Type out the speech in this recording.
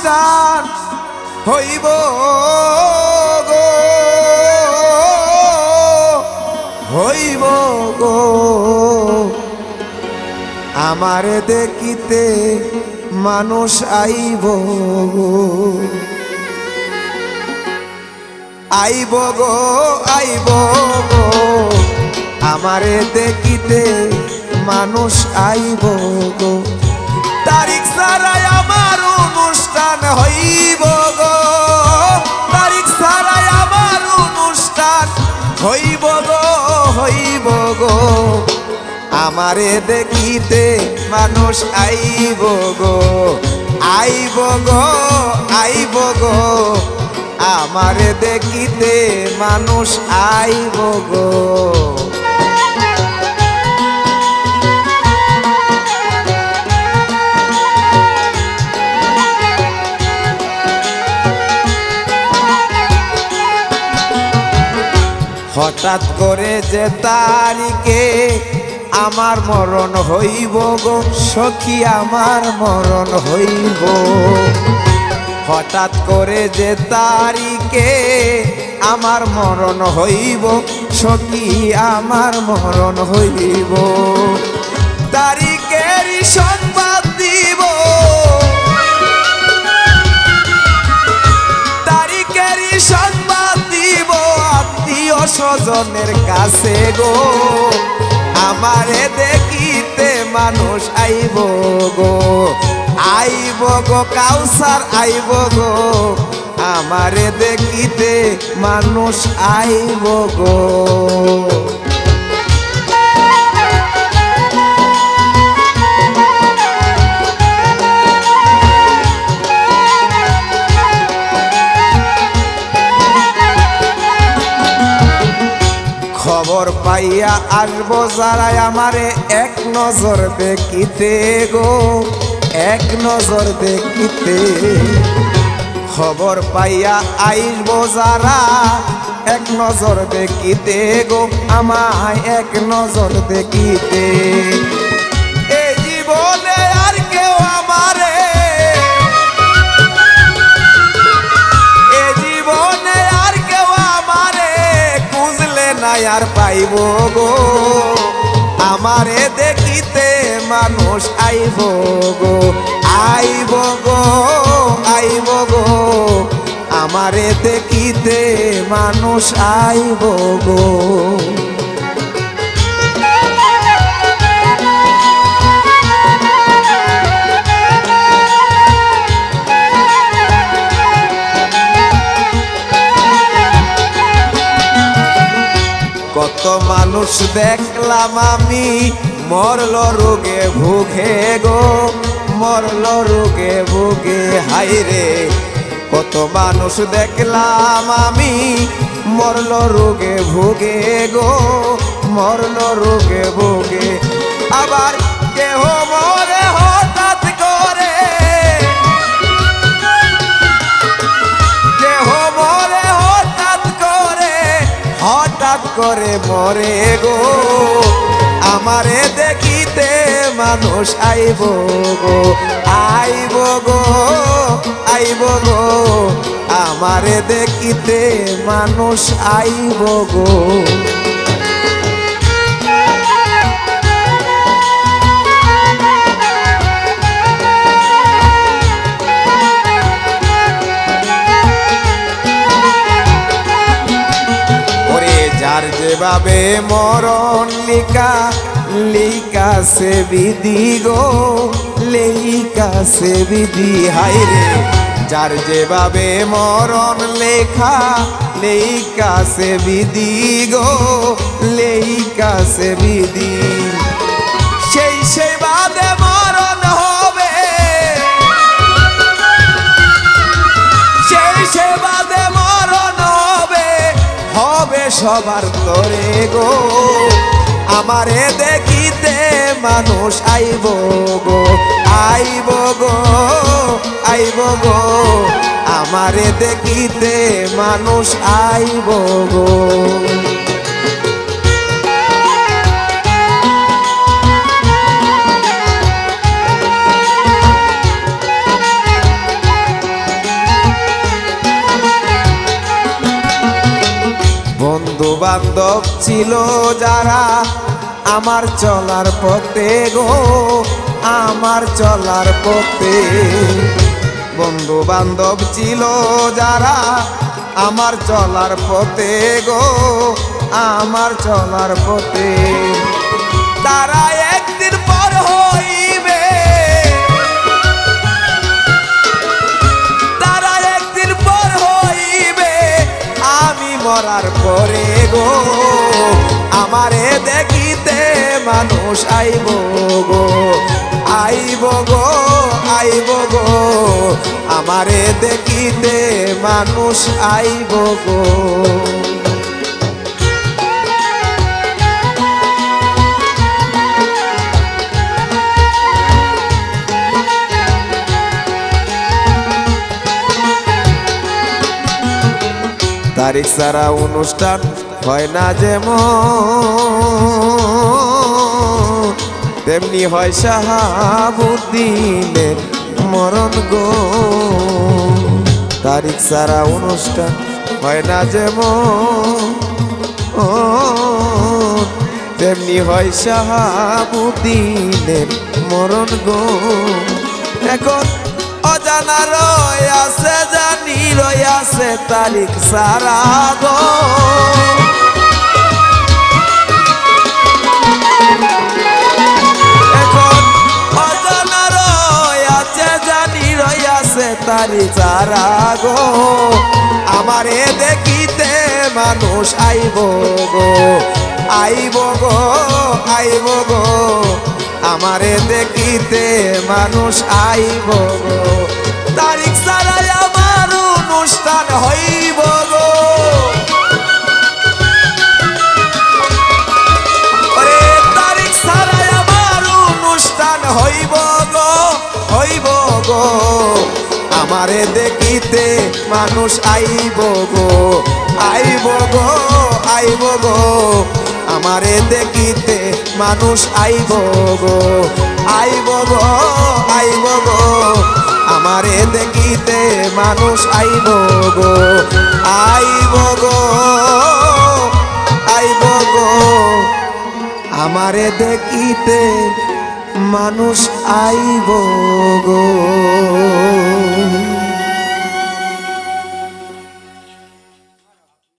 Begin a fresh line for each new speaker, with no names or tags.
অনুষ্ঠান হইব গো, হইব গো। আমারে দেখিতে মানুষ আইব গো, আইব গো, আইব গো। আমারে দেখিতে মানুষ আইব গো। তারিখ ছাড়াই আমার অনুষ্ঠান হইব গো, তারিখ ছাড়াই আমার অনুষ্ঠান হইব গো, হইব গো। আমারে দেখিতে মানুষ আইব গো, আইব গো, আইব গো। আমারে দেখিতে মানুষ আইব গো। হঠাৎ করে যে তারিখে আমার মরণ হইব গো, সখী আমার মরণ হইব। হঠাৎ করে যে তারিখে আমার মরণ হইব, সখী আমার মরণ হইব। তারিখেরই সংবাদ দিব, তারিখেরই সংবাদ দিব আত্মীয় স্বজনের কাছে গো। আমারে দেখিতে মানুষ আইব গো, আইব গো কাউসার আইব গো। আমারে দেখিতে মানুষ আইব গো। খবর পাইয়া আসবো যারা আমারে এক নজর দেখিতে গো, এক নজর দেখিতে। খবর পাইয়া আইসবো যারা এক নজর দেখিতে গো, আমায় এক নজর দেখিতে। এই জীবনে আর কেউ আমারে, এই জীবনে আর কেউ আমারে খুঁজলে নাই আর পাইব গো। আমারে দেখিতে মানুষ আইব গো, আইব গো, আইব গো। আমারে দেখিতে মানুষ আইব গো। কত মানুষ দেখলাম আমি মরল রোগে ভুগে গো, মরল রোগে ভুগে। হাইরে কত মানুষ দেখলাম আমি মরল রোগে ভুগে গো, মরল রোগে ভুগে। আবার কেহ মরে হঠাৎ করে, কেহ মরে হঠাৎ করে, হঠাৎ করে মরে গো। আমারে দেখিতে মানুষ আইব গো, আইব গো, আইব গো। আমারে দেখিতে মানুষ আইব গো। যার যেভাবে মরণ লিখা, লিখা সে বিধি গো, লেখা সে বিধি। হাইরে যার যেভাবে মরণ লেখা, লেখা সে বিধি গো, লেখা সে বিধি। সেই সেবাদে মরণ হবে, সেই সেবাদে মরণ হবে, হবে সবার তরে গো। আমারে দেখিতে মানুষ আইব গো, আইব গো, আইব গো। আমারে দেখিতে মানুষ আইব গো। বন্ধু বান্ধব ছিল যারা আমার চলার পথে গো, আমার চলার পথে। বন্ধু বান্ধব ছিল যারা আমার চলার পথে গো, আমার চলার পথে। তারা একদিন পর হইবে, তারা একদিন পর হইবে আমি মরার পরে গো। আমারে দেখিতে মানুষ আইব গো, আইব গো, আইব গো। আমারে দেখিতে মানুষ আইব গো। তারিখ ছাড়া অনুষ্ঠান হয় না যেমন, তেমনি হয় শাহাবুদ্দিনের মরণ গো। তারিখ ছাড়া অনুষ্ঠান হয় না যেমন, তেমনি হয় শাহাবুদ্দিনের মরণ গো। এখন অজানা রয় আছে, জানি রয় আছে তারিখ ছাড়া গো। এখন অজানা রয় আছে, জানি রয় আছে তারিখ ছাড়া গো। আমারে দেখিতে মানুষ আইব গো, আইব গো, আইব গো। আমারে দেখিতে মানুষ আইব গো। তারিখ ছাড়াই আমার অনুষ্ঠান হইব গো। ওরে তারিখ ছাড়াই আমার অনুষ্ঠান হইব গো, হইব গো। আমারে দেখিতে মানুষ আইব গো, আইব গো, আইব গো। আমারে দেখিতে মানুষ আইব গো, আইব গো, আইব গো। আমারে দেখিতে মানুষ আইব গো, আইব গো, আইব গো। আমারে দেখিতে মানুষ আইব গো।